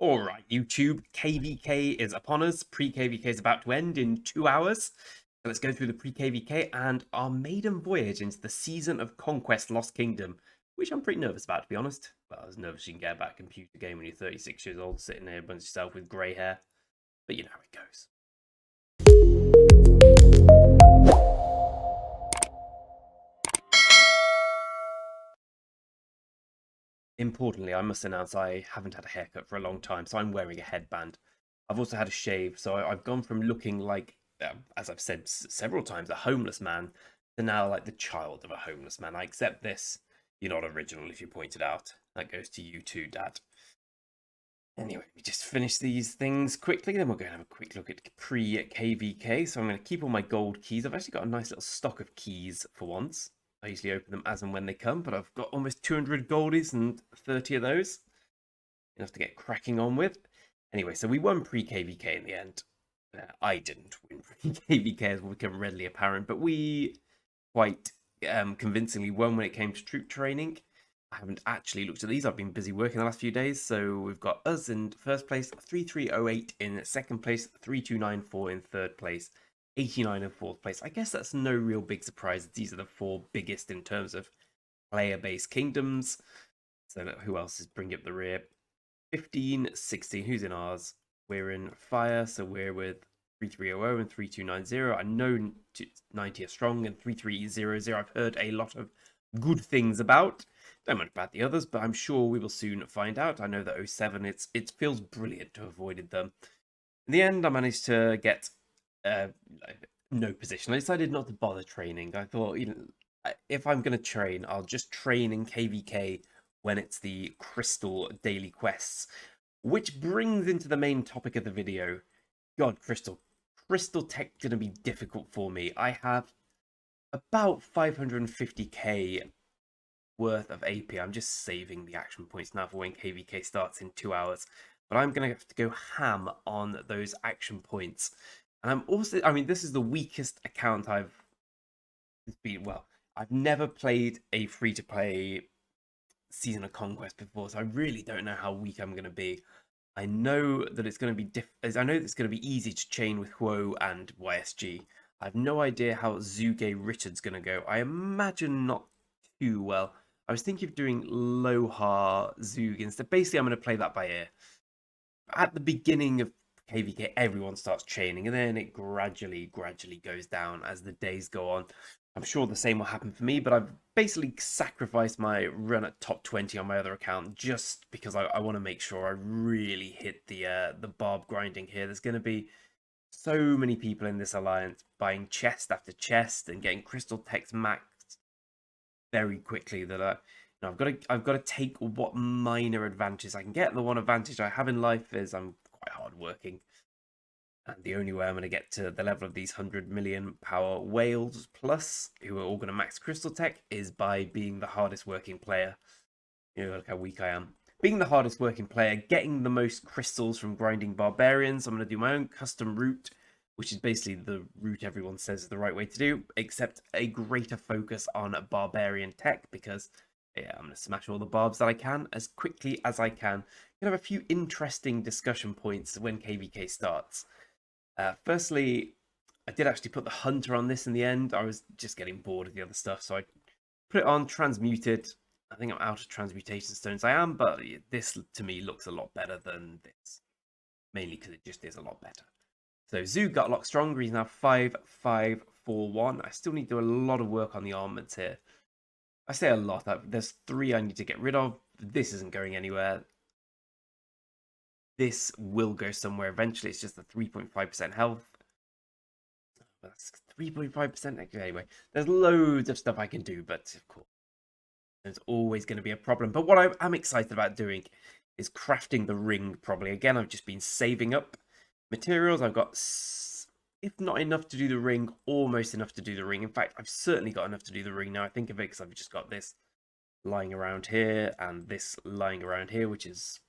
Alright, YouTube, KvK is upon us. Pre-KvK is about to end in 2 hours. So let's go through the pre-KvK and our maiden voyage into the season of Conquest Lost Kingdom, which I'm pretty nervous about, to be honest. Well, as nervous as you can get about a computer game when you're 36 years old, sitting there by yourself with grey hair. But you know how it goes. Importantly, I must announce I haven't had a haircut for a long time, so I'm wearing a headband. I've also had a shave, so I've gone from looking like, as I've said several times, a homeless man, to now like the child of a homeless man. I accept this. You're not original if you point it out. That goes to you too, Dad. Anyway, we just finish these things quickly, then we're going to have a quick look at pre-KvK. So I'm going to keep all my gold keys. I've actually got a nice little stock of keys for once. I usually open them as and when they come, but I've got almost 200 goldies and 30 of those. Enough to get cracking on with. Anyway, so we won pre-KvK in the end. I didn't win pre-KvK, as will become readily apparent, but we quite convincingly won when it came to troop training. I haven't actually looked at these. I've been busy working the last few days. So we've got us in first place, 3308 in second place, 3294 in third place, 89 in fourth place. I guess that's no real big surprise. These are the four biggest in terms of player-based kingdoms. So who else is bringing up the rear? 15, 16. Who's in ours? We're in fire, so we're with 3300 and 3290. I know 90 are strong and 3300 I've heard a lot of good things about. Don't know much about the others, but I'm sure we will soon find out. I know that 07, it feels brilliant to have avoided them. In the end, I managed to get no position. I decided not to bother training. I thought, if I'm going to train, I'll just train in KvK when it's the Crystal daily quests. Which brings into the main topic of the video. God, Crystal tech going to be difficult for me. I have about 550k worth of AP. I'm just saving the action points now for when KvK starts in 2 hours. But I'm going to have to go ham on those action points. And I'm also, this is the weakest account I've been. Well, I've never played a free-to-play Season of Conquest before, so I really don't know how weak I'm going to be. I know that it's going to be I know it's going to be easy to chain with Huo and YSG. I have no idea how Zuge Richard's going to go. I imagine not too well. I was thinking of doing Lohar Zug instead. Basically, I'm going to play that by ear. At the beginning of KvK, everyone starts chaining, and then it gradually goes down as the days go on. I'm sure the same will happen for me, but I've basically sacrificed my run at top 20 on my other account just because I want to make sure I really hit the barb grinding here. There's going to be so many people in this alliance buying chest after chest and getting crystal techs maxed very quickly that I've got to take what minor advantages I can get. The one advantage I have in life is I'm quite hardworking. And the only way I'm going to get to the level of these 100 million power whales plus, who are all going to max crystal tech, is by being the hardest working player. Look how weak I am. Being the hardest working player, getting the most crystals from grinding barbarians. I'm going to do my own custom route, which is basically the route everyone says is the right way to do, except a greater focus on barbarian tech, because yeah, I'm going to smash all the barbs that I can as quickly as I can. Going to have a few interesting discussion points when KvK starts. Firstly, I did actually put the Hunter on this in the end. I was just getting bored of the other stuff, so I put it on Transmuted. I think I'm out of Transmutation Stones. I am, but this to me looks a lot better than this. Mainly because it just is a lot better. So Zug got a lot stronger. He's now 5541. I still need to do a lot of work on the armaments here. I say a lot. There's 3 I need to get rid of. This isn't going anywhere. This will go somewhere eventually. It's just a 3.5% health. That's 3.5%. Anyway, there's loads of stuff I can do, but of course, there's always going to be a problem. But what I'm excited about doing is crafting the ring, probably. Again, I've just been saving up materials. I've got, if not enough to do the ring, almost enough to do the ring. In fact, I've certainly got enough to do the ring now I think of it, because I've just got this lying around here and this lying around here, which is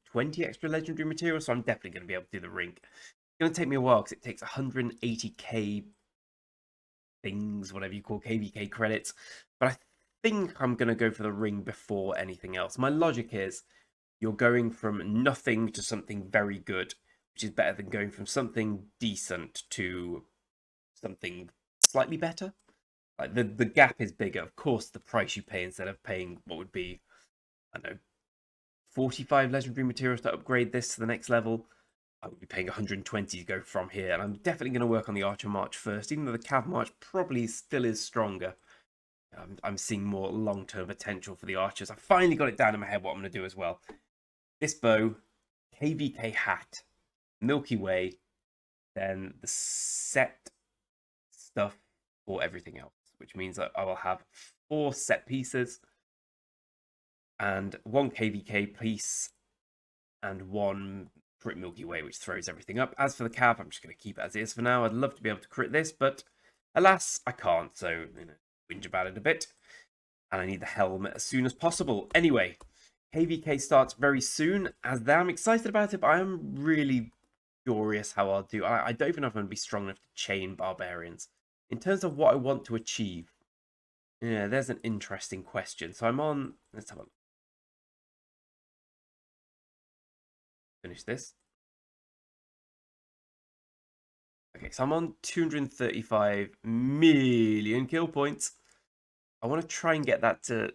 20 extra legendary materials, so I'm definitely going to be able to do the ring. It's going to take me a while because it takes 180k things, whatever you call KvK credits, but I think I'm going to go for the ring before anything else. My logic is, you're going from nothing to something very good, which is better than going from something decent to something slightly better. Like the gap is bigger. Of course, the price you pay instead of paying what would be, I don't know, 45 legendary materials to upgrade this to the next level, I would be paying 120 to go from here. And I'm definitely going to work on the Archer March first, even though the Cav March probably still is stronger. I'm seeing more long-term potential for the archers. I finally got it down in my head what I'm going to do as well. This bow, KvK hat, Milky Way, then the set stuff for everything else, which means that I will have 4 set pieces and 1 KvK piece and 1 crit Milky Way, which throws everything up. As for the Cav, I'm just going to keep it as it is for now. I'd love to be able to crit this, but alas, I can't, so whinge about it a bit. And I need the helmet as soon as possible. Anyway, KvK starts very soon. I'm excited about it, but I am really curious how I'll do. I don't even know if I'm going to be strong enough to chain barbarians. In terms of what I want to achieve, yeah, there's an interesting question. So I'm on, let's have a look. Finish this. Okay, so I'm on 235 million kill points. I want to try and get that to,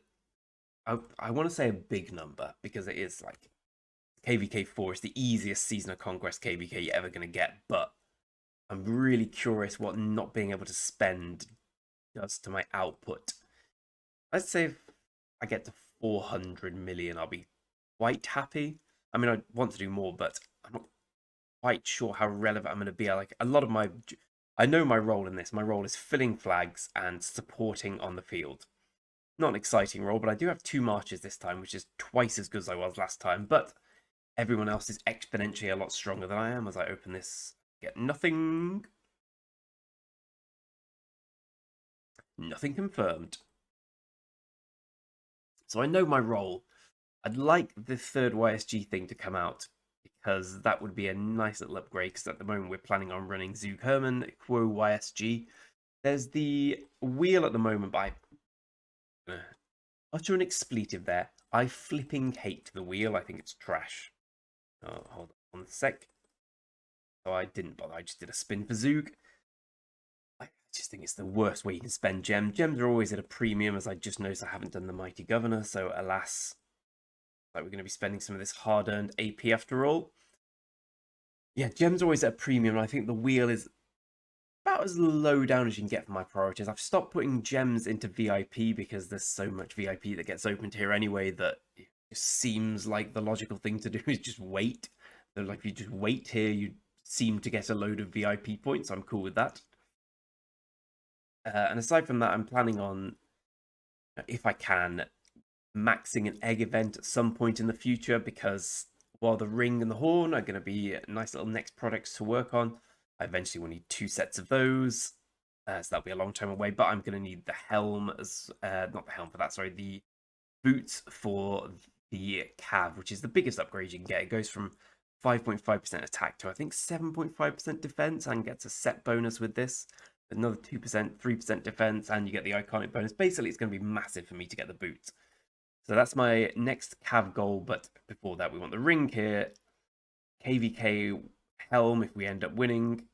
I want to say a big number, because it is like, KvK4 is the easiest season of Conquest KvK you're ever going to get, but I'm really curious what not being able to spend does to my output. I'd say if I get to 400 million, I'll be quite happy. I mean, I want to do more, but I'm not quite sure how relevant I'm going to be. Like, a lot of I know my role in this. My role is filling flags and supporting on the field. Not an exciting role, but I do have 2 marches this time, which is twice as good as I was last time, but everyone else is exponentially a lot stronger than I am. As I open this, get nothing. Nothing confirmed. So I know my role. I'd like the 3rd YSG thing to come out, because that would be a nice little upgrade, because at the moment we're planning on running Zook Herman, Quo YSG. There's the wheel at the moment, but I utter an expletive there. I flipping hate the wheel. I think it's trash. Oh, hold on a sec. So I didn't bother. I just did a spin for Zook. I just think it's the worst way you can spend gems. Gems are always at a premium, as I just noticed I haven't done the Mighty Governor, so alas, like we're going to be spending some of this hard-earned AP after all. Yeah, gems are always at a premium, and I think the wheel is about as low down as you can get for my priorities. I've stopped putting gems into VIP because there's so much VIP that gets opened here anyway that it just seems like the logical thing to do is just wait. So like if you just wait here, you seem to get a load of VIP points. I'm cool with that. And aside from that, I'm planning on, if I can, maxing an egg event at some point in the future, because while the ring and the horn are going to be nice little next products to work on, I eventually will need 2 sets of those. So that'll be a long time away, but I'm going to need the helm as, not the helm for that, sorry, the boots for the Cav, which is the biggest upgrade you can get. It goes from 5.5% attack to, I think, 7.5% defense, and gets a set bonus with this. Another 2%, 3% defense, and you get the iconic bonus. Basically, it's going to be massive for me to get the boots. So that's my next Cav goal, but before that, we want the ring here. KvK helm if we end up winning.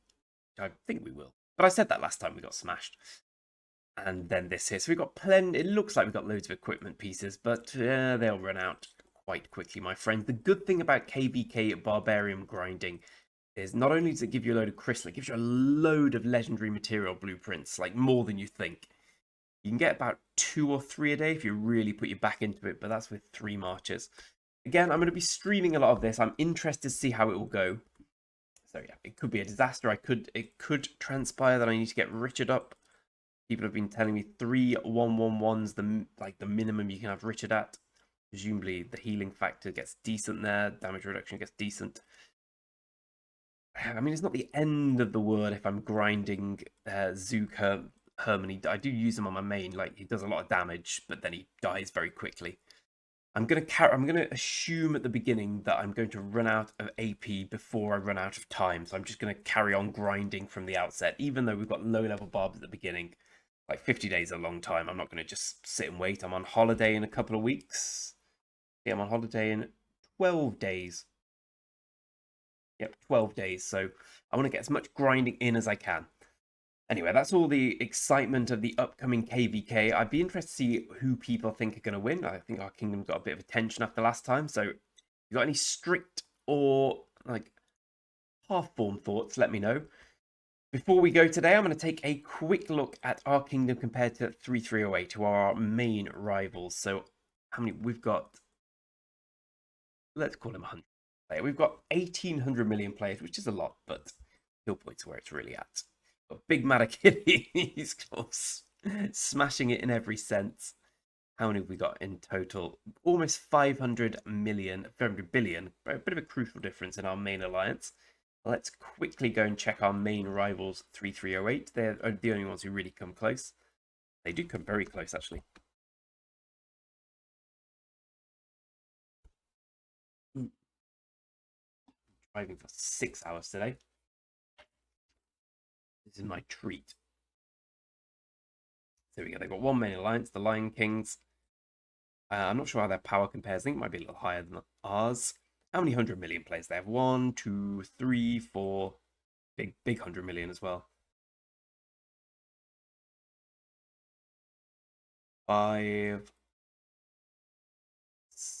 I think we will. But I said that last time we got smashed. And then this here. So we've got plenty. It looks like we've got loads of equipment pieces, but they'll run out quite quickly, my friend. The good thing about KvK Barbarian grinding is not only does it give you a load of crystal, it gives you a load of legendary material blueprints, like more than you think. You can get about 2 or 3 a day if you really put your back into it, but that's with 3 marches. Again, I'm going to be streaming a lot of this. I'm interested to see how it will go. So yeah, it could be a disaster. It could transpire that I need to get Richard up. People have been telling me 3 111s, the minimum you can have Richard at. Presumably the healing factor gets decent there, damage reduction gets decent. I mean, it's not the end of the world if I'm grinding Zook Herman. I do use him on my main. Like, he does a lot of damage, but then he dies very quickly. I'm gonna assume at the beginning that I'm going to run out of AP before I run out of time. So I'm just gonna carry on grinding from the outset, even though we've got low level barbs at the beginning. Like 50 days is a long time. I'm not gonna just sit and wait. I'm on holiday in a couple of weeks. Yeah, I'm on holiday in 12 days. Yep, 12 days. So I want to get as much grinding in as I can. Anyway, that's all the excitement of the upcoming KvK. I'd be interested to see who people think are going to win. I think our kingdom got a bit of attention after last time. So, if you got any strict or like half-formed thoughts, let me know. Before we go today, I'm going to take a quick look at our kingdom compared to 3308, who are our main rivals. So, how many we've got? Let's call them 100. We've got 1,800 million players, which is a lot, but kill points are where it's really at. But Big Mad Achilles, smashing it in every sense. How many have we got in total? Almost 500 million, 500 billion. A bit of a crucial difference in our main alliance. Let's quickly go and check our main rivals, 3308. They're the only ones who really come close. They do come very close, actually. Driving for 6 hours today. This is my treat. There we go. They've got one main alliance, the Lion Kings. I'm not sure how their power compares. I think it might be a little higher than ours. How many 100 million players they have? 1, 2, 3, 4. Big 100 million as well. 5.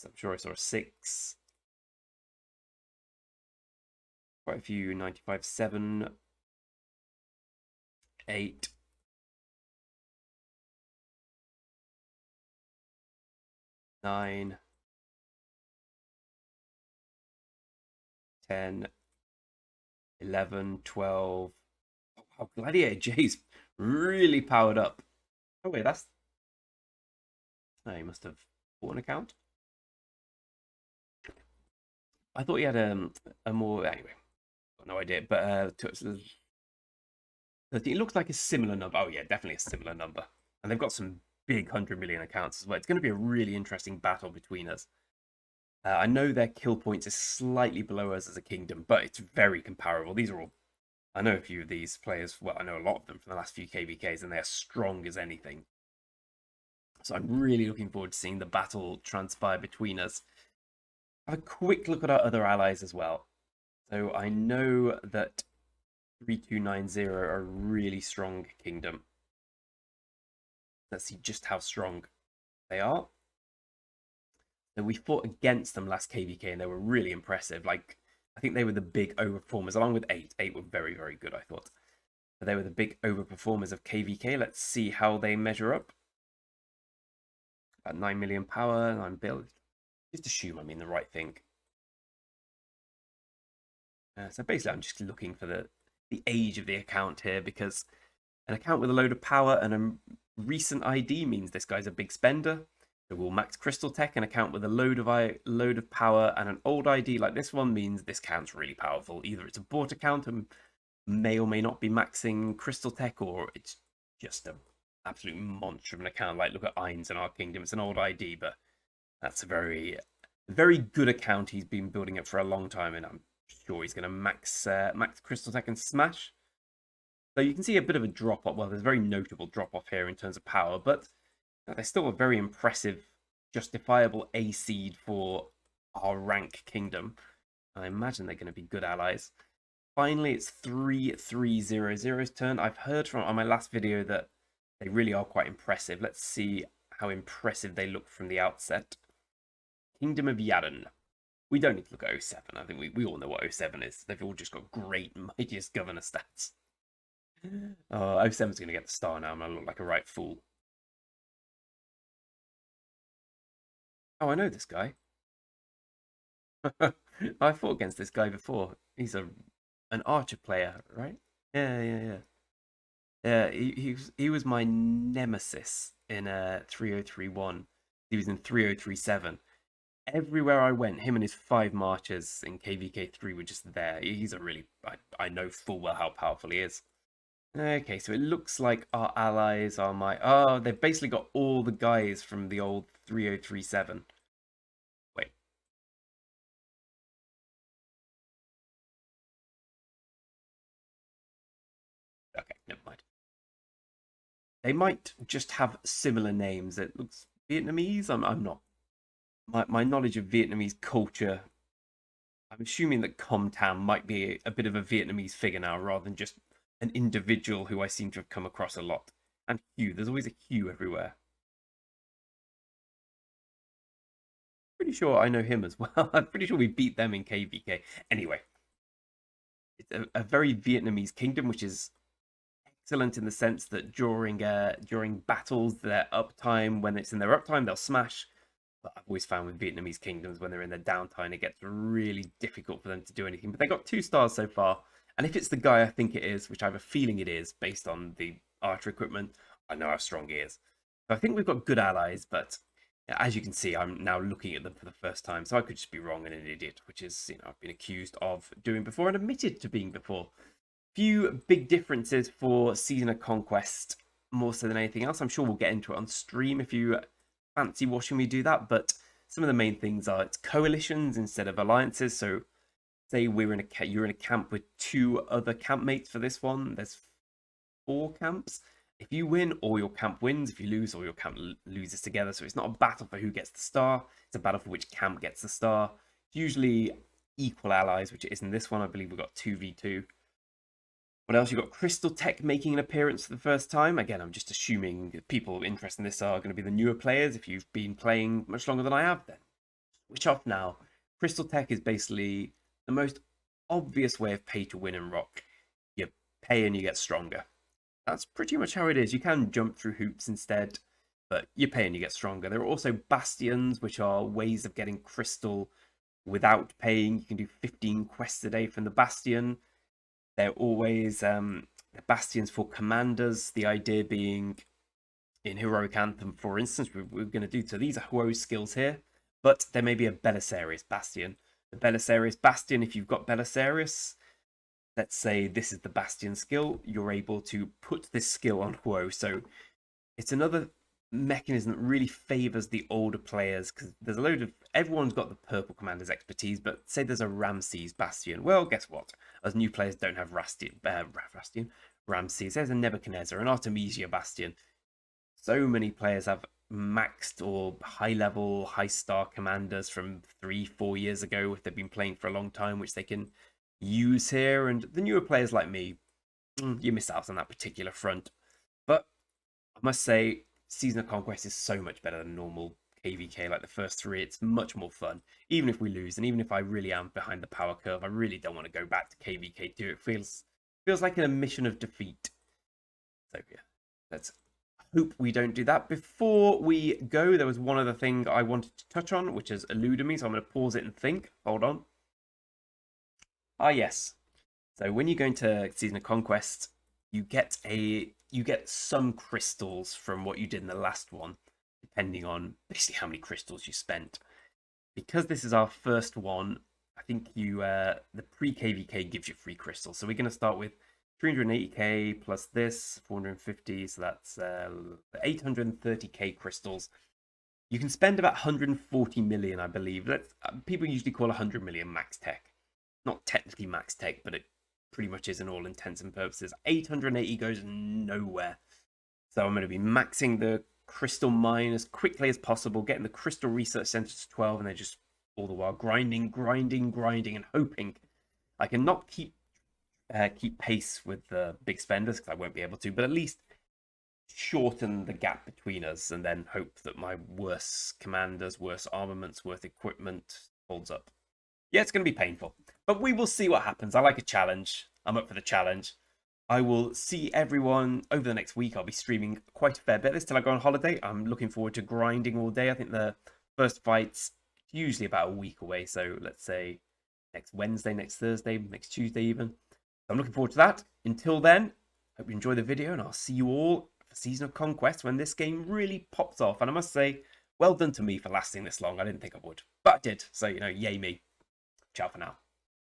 I'm sure I saw a 6. Quite a few. 95, 7. 8. 9. 10. 11, 12. Oh, wow, Gladiator J's really powered up. Oh, wait, that's... Oh, he must have bought an account. I thought he had a more... Anyway, got no idea. But it looks like a similar number. Oh, yeah, definitely a similar number. And they've got some big 100 million accounts as well. It's going to be a really interesting battle between us. I know their kill points is slightly below us as a kingdom, but it's very comparable. These are all... I know a few of these players. Well, I know a lot of them from the last few KvKs, and they're strong as anything. So I'm really looking forward to seeing the battle transpire between us. Have a quick look at our other allies as well. So I know that 3290 are a really strong kingdom. Let's see just how strong they are. So we fought against them last KvK and they were really impressive. Like, I think they were the big overperformers, along with 8. 8 were very, very good, I thought. But they were the big overperformers of KvK. Let's see how they measure up. About 9 million power, 9 build. Just assume I'm in the right thing. So basically, I'm just looking for the age of the account here, because an account with a load of power and a recent ID means this guy's a big spender. So we'll max Crystal Tech. An account with a load of power and an old ID like this one means this account's really powerful. Either it's a bought account and may or may not be maxing Crystal Tech, or it's just an absolute monster of an account. Like, look at Ainz in our kingdom. It's an old ID, but that's a very, very good account. He's been building it for a long time, and I'm sure he's going to max Crystal Tech and Smash. So you can see a bit of a drop off. Well, there's a very notable drop off here in terms of power, but they're still a very impressive, justifiable A seed for our rank kingdom. I imagine they're going to be good allies. Finally, it's 3300's turn. I've heard from on my last video that they really are quite impressive. Let's see how impressive they look from the outset. Kingdom of Yadon. We don't need to look at 07. I think we all know what 07 is. They've all just got great Mightiest Governor stats. 07's going to get the star now. I'm going to look like a right fool. Oh, I know this guy. I fought against this guy before. He's an archer player, right? Yeah. Yeah, he was my nemesis in 3031. He was in 3037. Everywhere I went, him and his 5 marchers in KvK3 were just there. He's a really... I know full well how powerful he is. Okay, so it looks like our allies are my... Oh, they've basically got all the guys from the old 3037. Wait. Okay, never mind. They might just have similar names. It looks Vietnamese. I'm not my knowledge of Vietnamese culture, I'm assuming that Com Tam might be a bit of a Vietnamese figure now rather than just an individual who I seem to have come across a lot. And Hugh, there's always a Hugh everywhere. Pretty sure I know him as well. I'm pretty sure we beat them in KvK. Anyway, it's a very Vietnamese kingdom, which is excellent in the sense that during battles, their uptime, when it's in their uptime, they'll smash. But I've always found with Vietnamese kingdoms, when they're in their downtime, it gets really difficult for them to do anything. But they got 2 stars so far, and if it's the guy I think it is, which I have a feeling it is, based on the archer equipment, I know how strong he is. So I think we've got good allies, but as you can see, I'm now looking at them for the first time, so I could just be wrong and an idiot, which is, I've been accused of doing before and admitted to being before. Few big differences for Season of Conquest, more so than anything else. I'm sure we'll get into it on stream if you fancy watching me do that, but some of the main things are it's coalitions instead of alliances. So say you're in a camp with 2 other campmates for this one. There's 4 camps. If you win, all your camp wins. If you lose, all your camp loses together. So it's not a battle for who gets the star. It's a battle for which camp gets the star. It's usually equal allies, which it is in this one. I believe we've got 2v2. What else? You've got Crystal Tech making an appearance for the first time. Again, I'm just assuming people interested in this are going to be the newer players. If you've been playing much longer than I have, then switch off now. Crystal Tech is basically the most obvious way of pay to win in Rock. You pay and you get stronger. That's pretty much how it is. You can jump through hoops instead, but you pay and you get stronger. There are also bastions, which are ways of getting crystal without paying. You can do 15 quests a day from the bastion. They're always the bastions for commanders. The idea being, in Heroic Anthem, for instance, we're going to do, so these are Huo's skills here, but there may be a Belisarius bastion. The Belisarius bastion, if you've got Belisarius, let's say this is the bastion skill, you're able to put this skill on Huo. So it's another mechanism that really favors the older players, because there's a load of, everyone's got the purple commander's expertise, but say there's a Ramses bastion. Well, guess what? As new players don't have Ramses. There's a Nebuchadnezzar, an Artemisia bastion. So many players have maxed or high level, high star commanders from 3-4 years ago if they've been playing for a long time, which they can use here. And the newer players like me, you miss out on that particular front. But I must say, Season of Conquest is so much better than normal KvK. Like the first 3, it's much more fun. Even if we lose, and even if I really am behind the power curve, I really don't want to go back to KvK 2. It feels like an admission of defeat. So yeah, let's hope we don't do that. Before we go, there was one other thing I wanted to touch on, which has eluded me, so I'm going to pause it and think. Hold on. Ah, yes. So when you go into Season of Conquest, you get some crystals from what you did in the last one, depending on basically how many crystals you spent. Because this is our first one, I think the Pre-KvK gives you free crystals. So we're going to start with 380k plus this 450, so that's 830k crystals. You can spend about 140 million, I believe. People usually call 100 million max tech. Not technically max tech, but it pretty much is in all intents and purposes. 880 goes nowhere. So I'm going to be maxing the crystal mine as quickly as possible, getting the crystal research centers to 12, and then just all the while grinding, and hoping I can not keep pace with the big spenders, because I won't be able to, but at least shorten the gap between us, and then hope that my worse commanders, worse armaments, worse equipment holds up. Yeah, it's going to be painful, but we will see what happens. I like a challenge. I'm up for the challenge. I will see everyone over the next week. I'll be streaming quite a fair bit. This till I go on holiday. I'm looking forward to grinding all day. I think the first fight's usually about a week away, so let's say next Wednesday, next Thursday, next Tuesday even. So I'm looking forward to that. Until then, hope you enjoy the video, and I'll see you all for Season of Conquest when this game really pops off. And I must say, well done to me for lasting this long. I didn't think I would, but I did. So, yay me. Ciao for now.